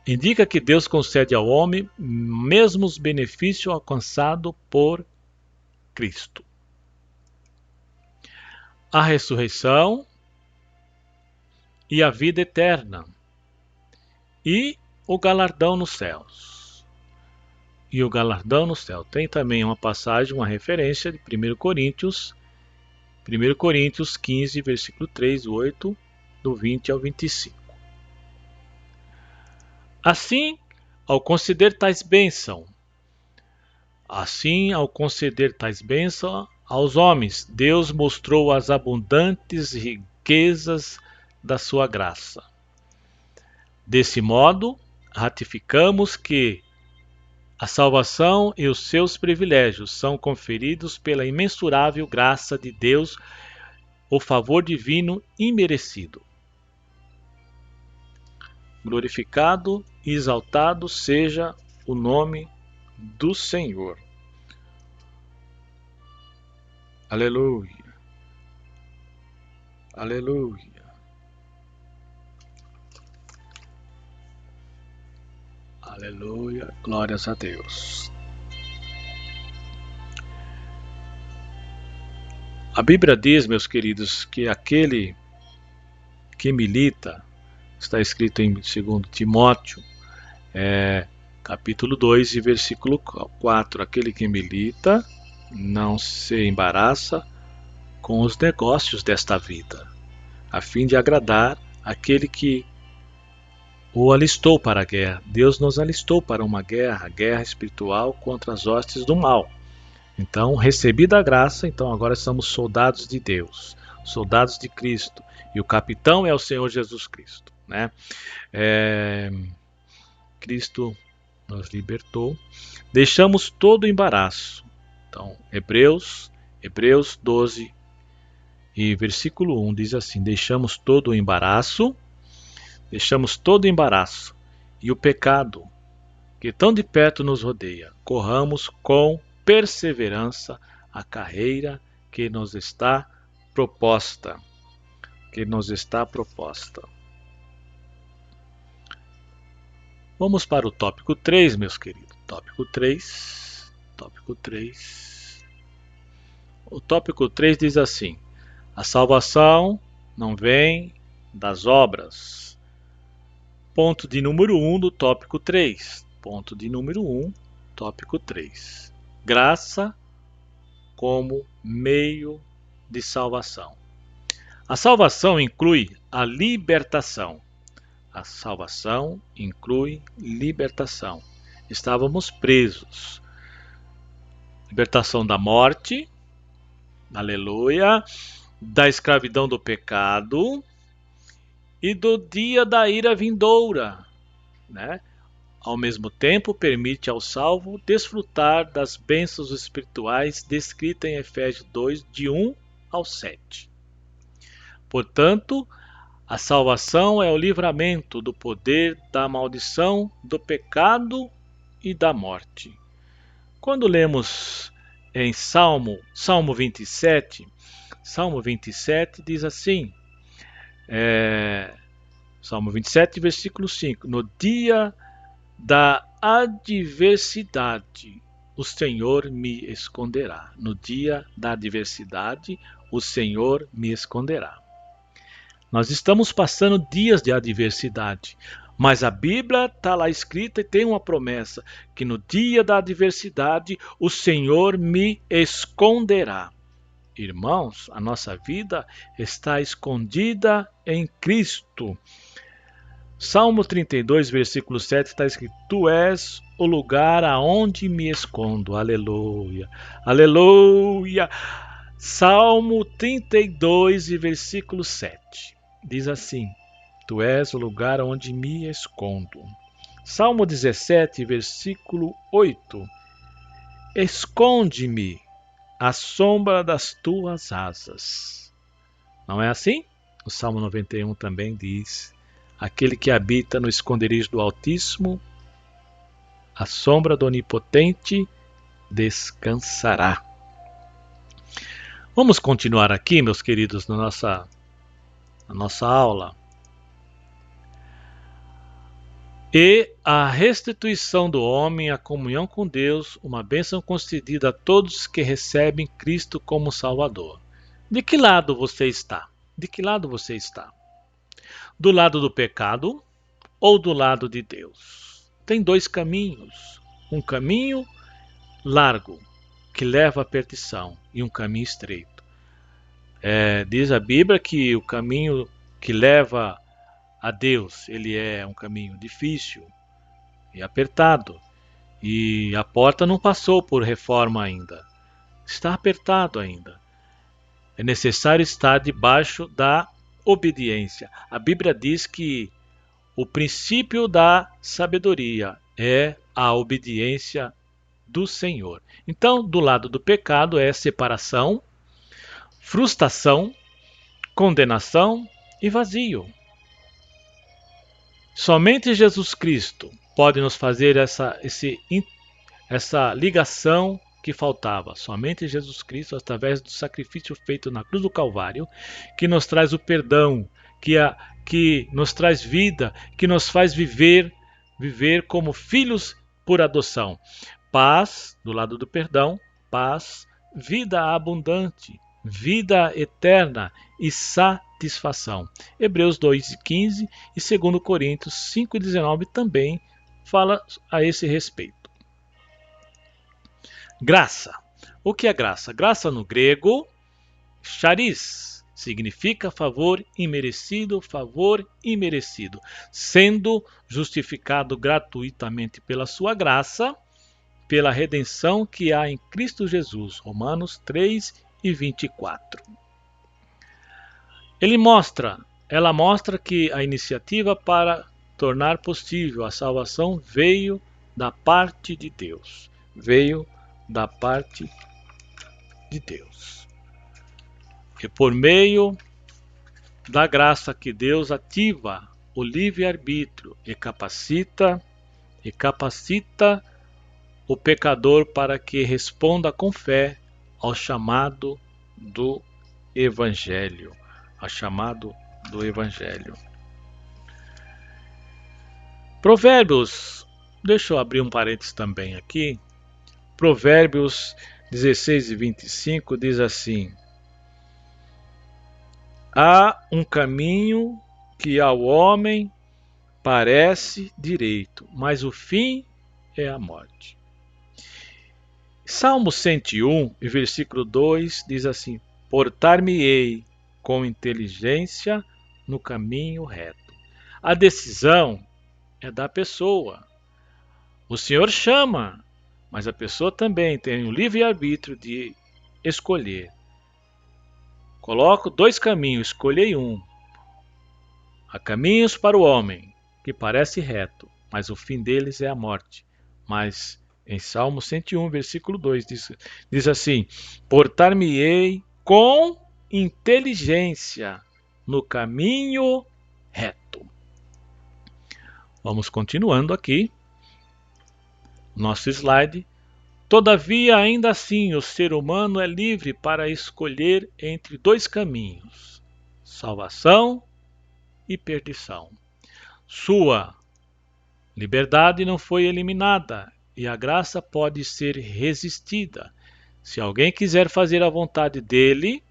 Indica que Deus concede ao homem mesmos benefícios alcançados por Cristo. A ressurreição e a vida eterna, e o galardão nos céus. E o galardão no céu. Tem também uma passagem, uma referência de 1 Coríntios 15, versículo 3, 8, do 20 ao 25. Assim, ao conceder tais bênçãos aos homens, Deus mostrou as abundantes riquezas da sua graça. Desse modo, ratificamos que a salvação e os seus privilégios são conferidos pela imensurável graça de Deus, o favor divino imerecido. Glorificado e exaltado seja o nome do Senhor. Aleluia. Aleluia. Aleluia, glórias a Deus. A Bíblia diz, meus queridos, que aquele que milita, está escrito em 2 Timóteo, capítulo 2 e versículo 4, aquele que milita não se embaraça com os negócios desta vida, a fim de agradar aquele que o alistou para a guerra. Deus nos alistou para uma guerra espiritual contra as hostes do mal. Então, recebida a graça, então agora somos soldados de Deus, soldados de Cristo, e o capitão é o Senhor Jesus Cristo, né? Cristo nos libertou. Deixamos todo o embaraço. Então, Hebreus 12 e versículo 1 diz assim: deixamos todo o embaraço e o pecado que tão de perto nos rodeia. Corramos com perseverança a carreira que nos está proposta. Vamos para o tópico 3, meus queridos. Tópico 3. O tópico 3 diz assim: a salvação não vem das obras. Ponto de número 1 do tópico 3. Tópico 3. Graça como meio de salvação. A salvação inclui a libertação. Estávamos presos. Libertação da morte, aleluia, da escravidão do pecado e do dia da ira vindoura, né? Ao mesmo tempo, permite ao salvo desfrutar das bênçãos espirituais descritas em Efésios 2, de 1 ao 7. Portanto, a salvação é o livramento do poder da maldição, do pecado e da morte. Quando lemos em Salmo 27, diz assim, Salmo 27, versículo 5: no dia da adversidade o Senhor me esconderá. No dia da adversidade, o Senhor me esconderá. Nós estamos passando dias de adversidade, mas a Bíblia está lá escrita e tem uma promessa, que no dia da adversidade o Senhor me esconderá. Irmãos, a nossa vida está escondida em Cristo. Salmo 32, versículo 7 está escrito: Tu és o lugar aonde me escondo. Aleluia, aleluia. Salmo 32, versículo 7 diz assim: Tu és o lugar onde me escondo. Salmo 17, versículo 8: Esconde-me à sombra das tuas asas. Não é assim? O Salmo 91 também diz: Aquele que habita no esconderijo do Altíssimo, à sombra do Onipotente, descansará. Vamos continuar aqui, meus queridos, na nossa aula. E a restituição do homem, a comunhão com Deus, uma bênção concedida a todos que recebem Cristo como Salvador. De que lado você está? De que lado você está? Do lado do pecado ou do lado de Deus? Tem dois caminhos. Um caminho largo, que leva à perdição, e um caminho estreito. Diz a Bíblia que o caminho que leva a Deus, ele é um caminho difícil e apertado, e a porta não passou por reforma ainda, está apertado ainda. É necessário estar debaixo da obediência. A Bíblia diz que o princípio da sabedoria é a obediência do Senhor. Então, do lado do pecado é separação, frustração, condenação e vazio. Somente Jesus Cristo pode nos fazer essa ligação que faltava. Somente Jesus Cristo, através do sacrifício feito na cruz do Calvário, que nos traz o perdão, que nos traz vida, que nos faz viver como filhos por adoção. Paz, do lado do perdão, paz, vida abundante, vida eterna e satisfação. Hebreus 2,15 e 2 Coríntios 5,19 também fala a esse respeito. Graça. O que é graça? Graça no grego, charis, significa favor imerecido, sendo justificado gratuitamente pela sua graça, pela redenção que há em Cristo Jesus. Romanos 3:24. Ela mostra que a iniciativa para tornar possível a salvação veio da parte de Deus. Veio da parte de Deus. E por meio da graça que Deus ativa o livre-arbítrio e capacita o pecador para que responda com fé ao chamado do Evangelho. Provérbios, deixa eu abrir um parênteses também aqui. Provérbios 16:25 diz assim: Há um caminho que ao homem parece direito, mas o fim é a morte. Salmo 101, versículo 2 diz assim: Portar-me-ei com inteligência no caminho reto. A decisão é da pessoa. O Senhor chama, mas a pessoa também tem o livre-arbítrio de escolher. Coloco dois caminhos, escolhei um. Há caminhos para o homem que parece reto, mas o fim deles é a morte. Mas em Salmo 101, versículo 2, diz assim: Portar-me-ei com inteligência no caminho reto. Vamos continuando aqui. Nosso slide. Todavia, ainda assim, o ser humano é livre para escolher entre dois caminhos: salvação e perdição. Sua liberdade não foi eliminada, e a graça pode ser resistida. Se alguém quiser fazer a vontade dele,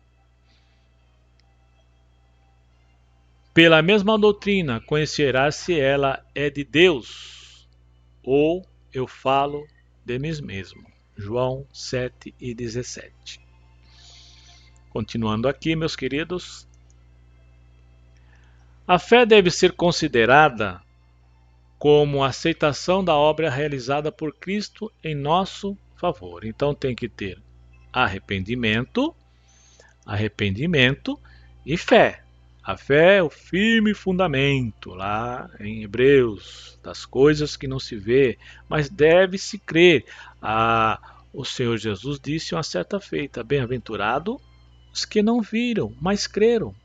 pela mesma doutrina conhecerá se ela é de Deus, ou eu falo de mim mesmo. João 7:17. Continuando aqui, meus queridos, a fé deve ser considerada como a aceitação da obra realizada por Cristo em nosso favor. Então tem que ter arrependimento e fé. A fé é o firme fundamento, lá em Hebreus, das coisas que não se vê, mas deve-se crer. O Senhor Jesus disse uma certa feita: bem-aventurado os que não viram, mas creram.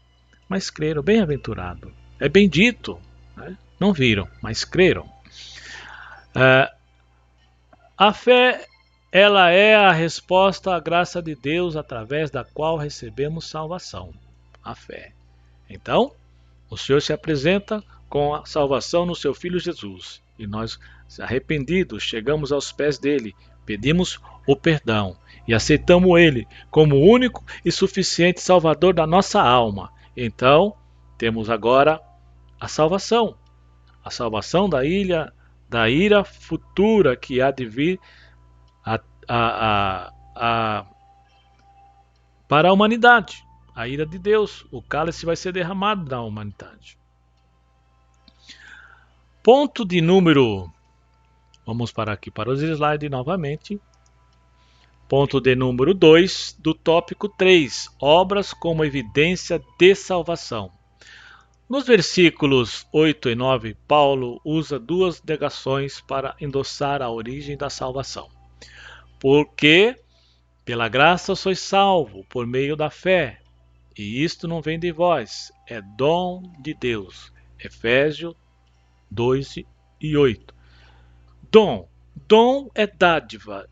Bem-aventurado. É bendito, né? Não viram, mas creram. A fé, ela é a resposta à graça de Deus através da qual recebemos salvação. A fé. Então, o Senhor se apresenta com a salvação no seu Filho Jesus. E nós, arrependidos, chegamos aos pés dele, pedimos o perdão e aceitamos ele como o único e suficiente Salvador da nossa alma. Então, temos agora a salvação da ira futura que há de vir para a humanidade. A ira de Deus, o cálice vai ser derramado na humanidade. Ponto de número, vamos parar aqui para os slides novamente. Ponto de número 2 do tópico 3, obras como evidência de salvação. Nos versículos 8 e 9, Paulo usa duas negações para endossar a origem da salvação. Porque pela graça sois salvo por meio da fé, e isto não vem de vós, é dom de Deus. Efésios 2:8. Dom é dádiva,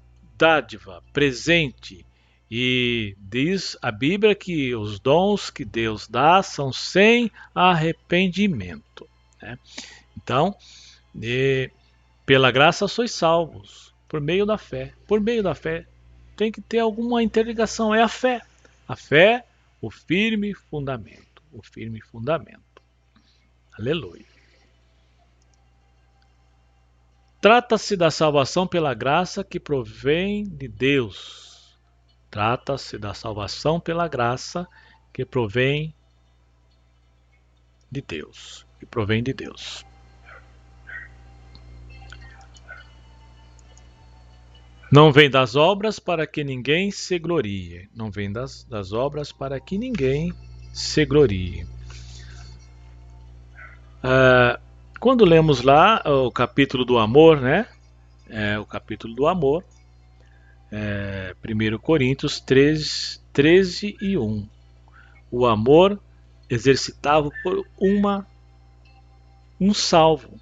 presente. E diz a Bíblia que os dons que Deus dá são sem arrependimento, né? Então, pela graça sois salvos, por meio da fé. Por meio da fé tem que ter alguma interligação, é a fé. A fé, o firme fundamento. Aleluia. Trata-se da salvação pela graça que provém de Deus. Trata-se da salvação pela graça que provém de Deus. Não vem das obras para que ninguém se glorie. Não vem das obras para que ninguém se glorie. Quando lemos lá o capítulo do amor, né? O capítulo do amor, 1 Coríntios 13:1. O amor exercitado por um salvo.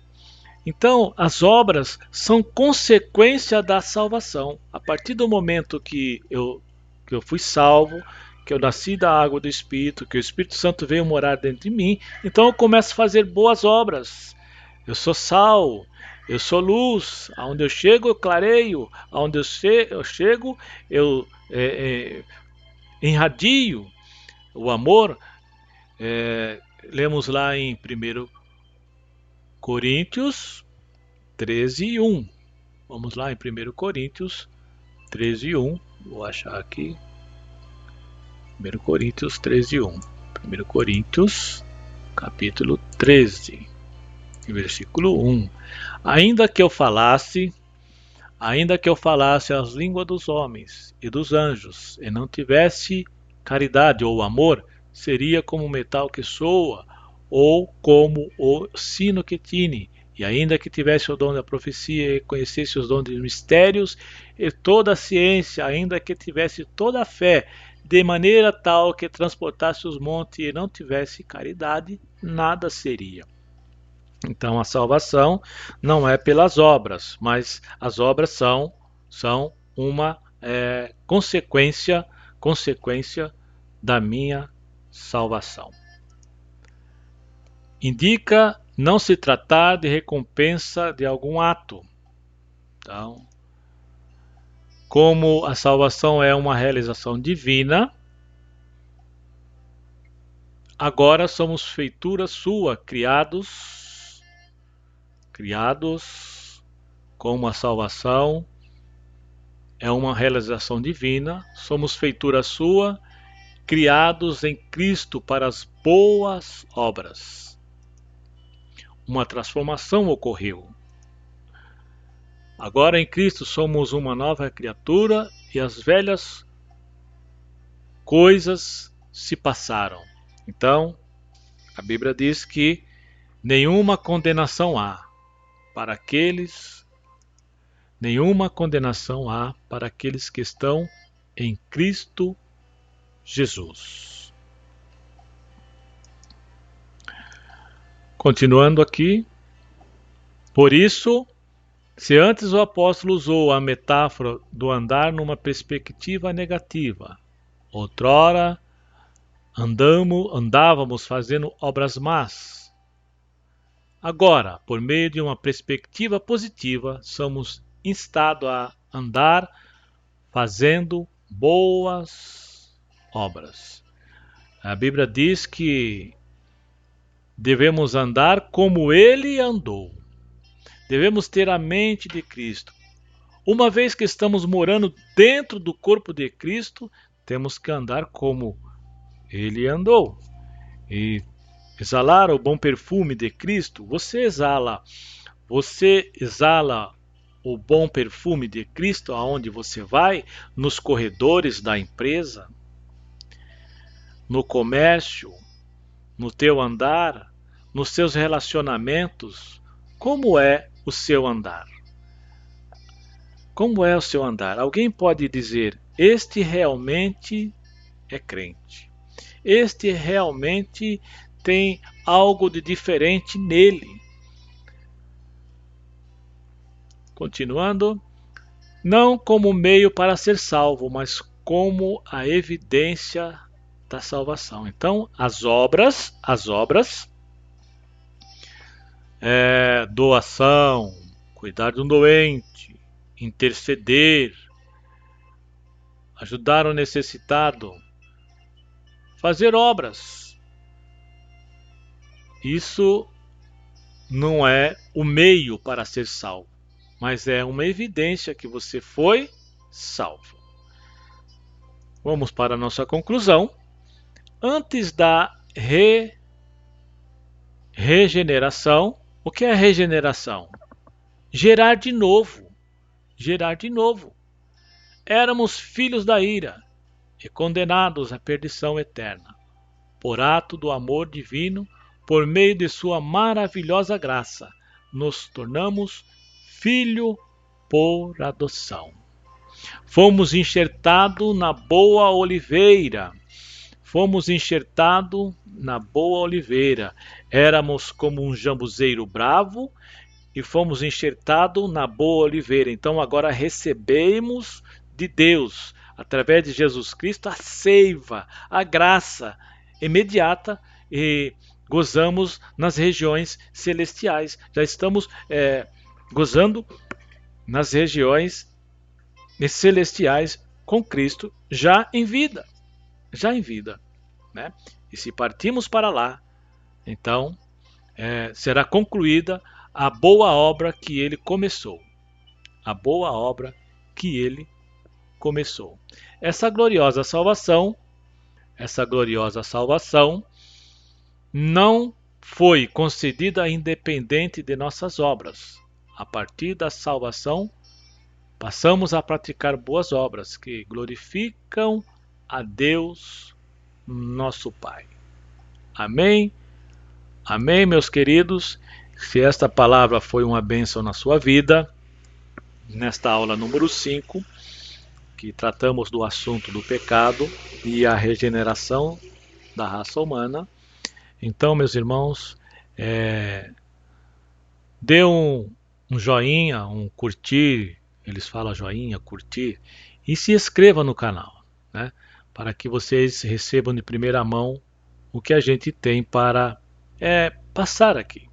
Então, as obras são consequência da salvação. A partir do momento que eu fui salvo, que eu nasci da água do Espírito, que o Espírito Santo veio morar dentro de mim, então eu começo a fazer boas obras. Eu sou sal, eu sou luz, aonde eu chego eu clareio, aonde eu chego eu irradio o amor. Lemos lá em 1 Coríntios 13:1. Vamos lá em 1 Coríntios 13:1. Vou achar aqui. 1 Coríntios 13:1. 1 Coríntios, capítulo 13, versículo 1. Ainda que eu falasse as línguas dos homens e dos anjos, e não tivesse caridade ou amor, seria como o metal que soa, ou como o sino que tine. E ainda que tivesse o dom da profecia e conhecesse os dons dos mistérios e toda a ciência, ainda que tivesse toda a fé, de maneira tal que transportasse os montes e não tivesse caridade, nada seria. Então a salvação não é pelas obras, mas as obras são uma consequência da minha salvação. Indica não se tratar de recompensa de algum ato. Então, como a salvação é uma realização divina, agora somos feitura sua, criados como a salvação é uma realização divina, somos feitura sua, criados em Cristo para as boas obras. Uma transformação ocorreu. Agora em Cristo somos uma nova criatura e as velhas coisas se passaram. Então, a Bíblia diz que nenhuma condenação há para aqueles que estão em Cristo Jesus. Continuando aqui, por isso, se antes o apóstolo usou a metáfora do andar numa perspectiva negativa, outrora andávamos fazendo obras más. Agora, por meio de uma perspectiva positiva, somos instados a andar fazendo boas obras. A Bíblia diz que devemos andar como ele andou. Devemos ter a mente de Cristo. Uma vez que estamos morando dentro do corpo de Cristo, temos que andar como ele andou. E exalar o bom perfume de Cristo, você exala o bom perfume de Cristo aonde você vai, nos corredores da empresa, no comércio, no teu andar, nos seus relacionamentos. Como é o seu andar? Como é o seu andar? Alguém pode dizer, este realmente é crente. Este realmente tem algo de diferente nele. Continuando, não como meio para ser salvo, mas como a evidência da salvação. Então, as obras, doação, cuidar de um doente, interceder, ajudar o necessitado, fazer obras. Isso não é o meio para ser salvo, mas é uma evidência que você foi salvo. Vamos para a nossa conclusão. Antes da regeneração, o que é regeneração? Gerar de novo. Éramos filhos da ira e condenados à perdição eterna. Por ato do amor divino, por meio de sua maravilhosa graça, nos tornamos filho por adoção. Fomos enxertados na boa oliveira. Éramos como um jambuzeiro bravo e fomos enxertados na boa oliveira. Então agora recebemos de Deus, através de Jesus Cristo, a seiva, a graça imediata e gozamos nas regiões celestiais. Já estamos gozando nas regiões celestiais com Cristo já em vida. Né? E se partirmos para lá, então será concluída a boa obra que ele começou. Essa gloriosa salvação não foi concedida independente de nossas obras. A partir da salvação, passamos a praticar boas obras que glorificam a Deus, nosso Pai. Amém? Amém, meus queridos? Se esta palavra foi uma bênção na sua vida, nesta aula número 5, que tratamos do assunto do pecado e a regeneração da raça humana, então, meus irmãos, dê um joinha, um curtir, eles falam joinha, curtir, e se inscreva no canal, né? Para que vocês recebam de primeira mão o que a gente tem para passar aqui.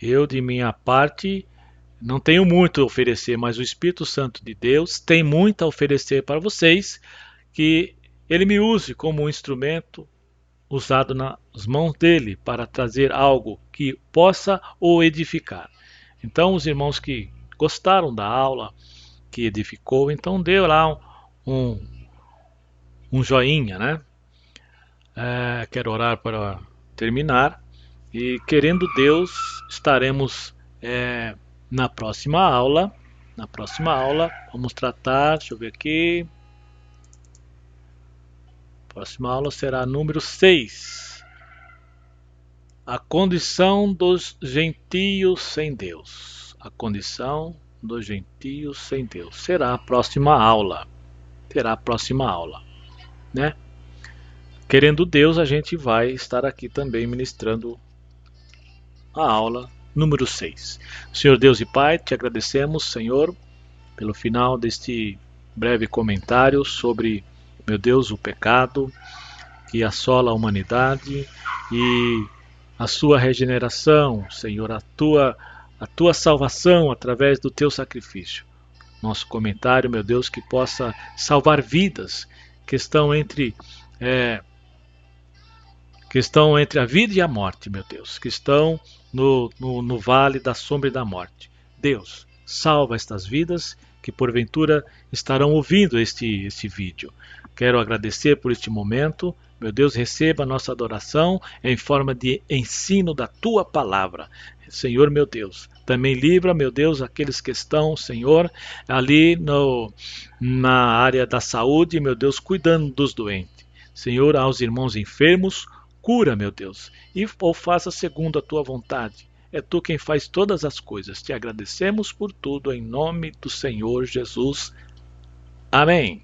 Eu, de minha parte, não tenho muito a oferecer, mas o Espírito Santo de Deus tem muito a oferecer para vocês, que ele me use como um instrumento usado nas mãos dele para trazer algo que possa o edificar. Então, os irmãos que gostaram da aula, que edificou, então dê lá um joinha, né? Quero orar para terminar e, querendo Deus, estaremos na próxima aula. Na próxima aula vamos tratar, deixa eu ver aqui. A próxima aula será número 6. A condição dos gentios sem Deus. A condição dos gentios sem Deus. Será a próxima aula. Terá a próxima aula, né? Querendo Deus, a gente vai estar aqui também ministrando a aula número 6. Senhor Deus e Pai, te agradecemos, Senhor, pelo final deste breve comentário sobre, meu Deus, o pecado que assola a humanidade e a sua regeneração, Senhor, a tua salvação através do teu sacrifício. Nosso comentário, meu Deus, que possa salvar vidas que estão entre a vida e a morte, meu Deus, que estão no vale da sombra e da morte. Deus, salva estas vidas que porventura estarão ouvindo este vídeo. Quero agradecer por este momento. Meu Deus, receba a nossa adoração em forma de ensino da tua palavra. Senhor, meu Deus, também livra, meu Deus, aqueles que estão, Senhor, ali na área da saúde, meu Deus, cuidando dos doentes. Senhor, aos irmãos enfermos, cura, meu Deus, ou faça segundo a tua vontade. É tu quem faz todas as coisas. Te agradecemos por tudo, em nome do Senhor Jesus. Amém.